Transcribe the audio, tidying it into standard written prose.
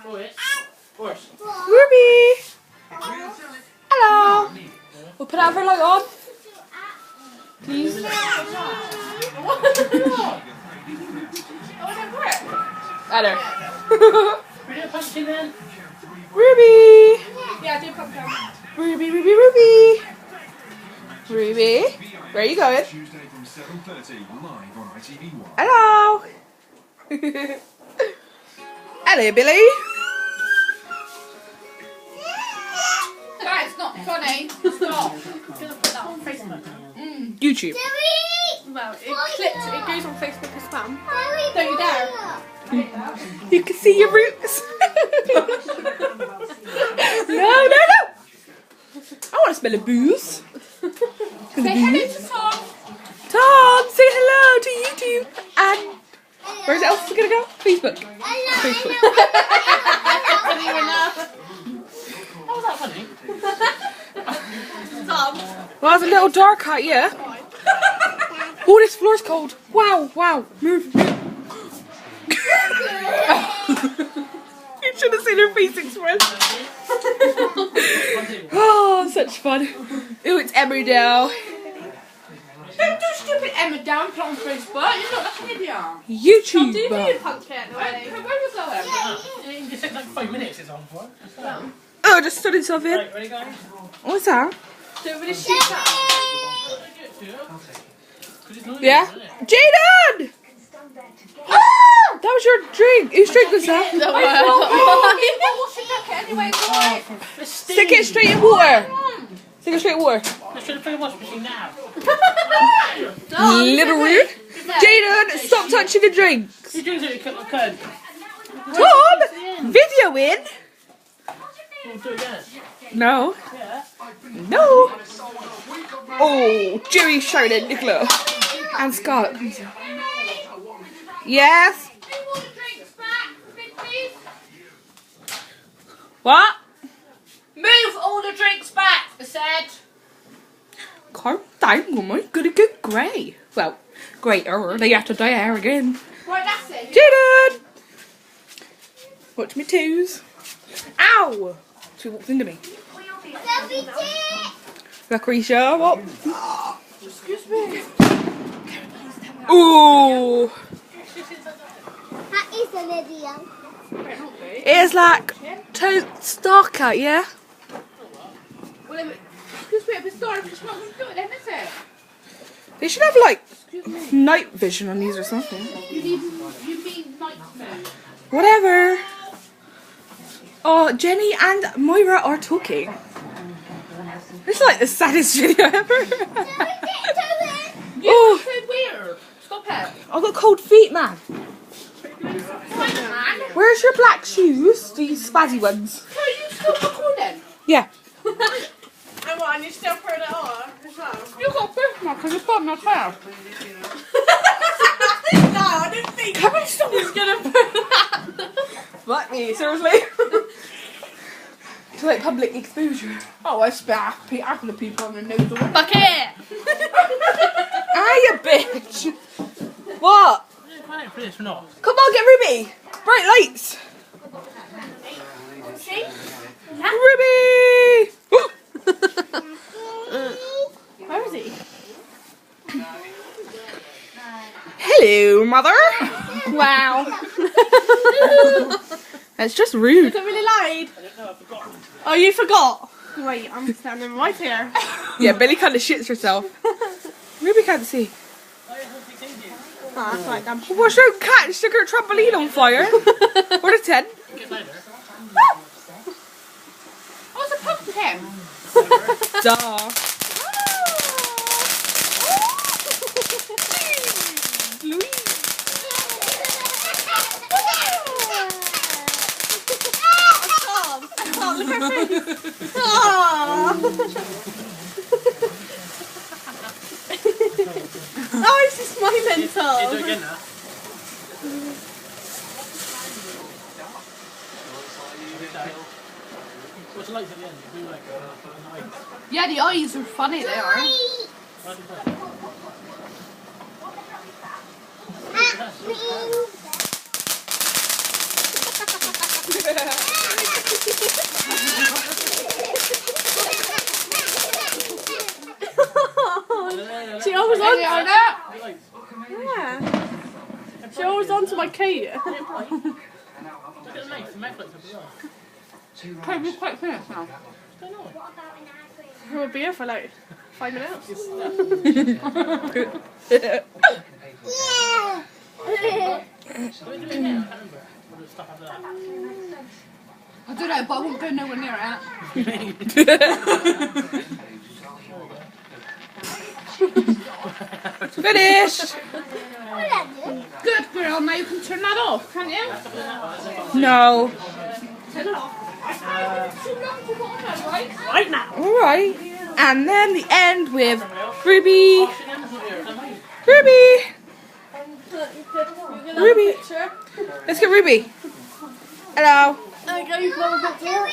Ruby! Hello! We'll put our light on. Please. Better. Ruby! Yeah, do pumpkin. Ruby, Ruby, Ruby! Ruby, where are you going? Hello! Hello, Billy! That's not funny. Stop. I'm gonna put that on Facebook. YouTube. Well, it goes on Facebook as well. Don't you dare. You can see your roots. No, no, no! I want to smell a booze. Say hello to Tom. Tom, say hello to YouTube. And where's else going to go? Facebook. Facebook. How was that funny? Tom. Well, it's a little dark out, yeah. Oh, this floor's cold. Wow, wow. Move, move. You should have seen her face expression. Oh, such fun. Ooh, it's Emmerdale. Don't do stupid Emma down, put on Facebook. You're not an idiot. YouTube. Do you pumpkin already? Where was that? It just took like 5 minutes it's on for. Oh, I just stood in something. Right, ready guys? What's that? Do it with a shoot that. Yeah? Jaden! Ah! That was your drink. Whose drink was that? Stick it straight in water. Stick it straight in water. Let's try to play a wash machine now. Little rude. Jaden, stop touching the drinks. Who drinks it? Curd. Tom, video in. We'll do it again. No. Yeah. No. Oh, Jerry shouted, Nicola. And Scott. Yes. What? Move all the drinks back, I said. Calm down, woman. Gonna get grey. Well, greater. They have to die here again. Right, that's it. Jaden! Watch me toes. Ow! She walked into me. Lucretia, what? Excuse me. Ooh! That is a video. It's like totes dark out, yeah? Well, excuse me, it's dark. It's not going to do it then, is it? They should have like night vision on these or something. You mean night mode? Whatever. Oh, Jenny and Moira are talking. This is like the saddest video ever. You're so weird. Stop it. I've got cold feet, man. Fine, man. Where's your black shoes? These spazzy ones. So you still recording? Yeah. And what, and you still put it on as well? You got a birthmark because it's on your tail. No, I didn't think someone's going to put that. Fuck me, seriously? To like public exposure. Oh, I spit after the people on the nose. Fuck it! Ah, you bitch! What? For this or not? Come on, get Ruby! Bright lights! See? Ruby! Where is he? Hello, mother! Wow. That's just rude. Is it really loud? Oh, you forgot? Wait, I'm standing right here. Yeah, Billy kind of shits herself. Ruby can't see. Oh, that's right, damn. What's your cat? Stick her trampoline on fire. What a 10. Oh, it's a pumpkin. Duh. Look at her face. Oh, it's just my mental. Do it again now. What's the lights at the end? Do like lights. Yeah, the eyes are funny, they are. She always on. Yeah. Yeah. She always onto my Kate. Look at the knife, the knife lights up as well. Okay, we're quite finished now. What's going on? We'll be here for like 5 minutes. Yeah. What are we doing now? I can't remember. What did stuff after that? I don't know, but I won't go nowhere near it. Finished! Good girl, now you can turn that off, can't you? No. Turn it off. Right now. Alright. And then the end with Ruby. Ruby! Ruby. Let's get Ruby. Hello. Okay, you can have a picture.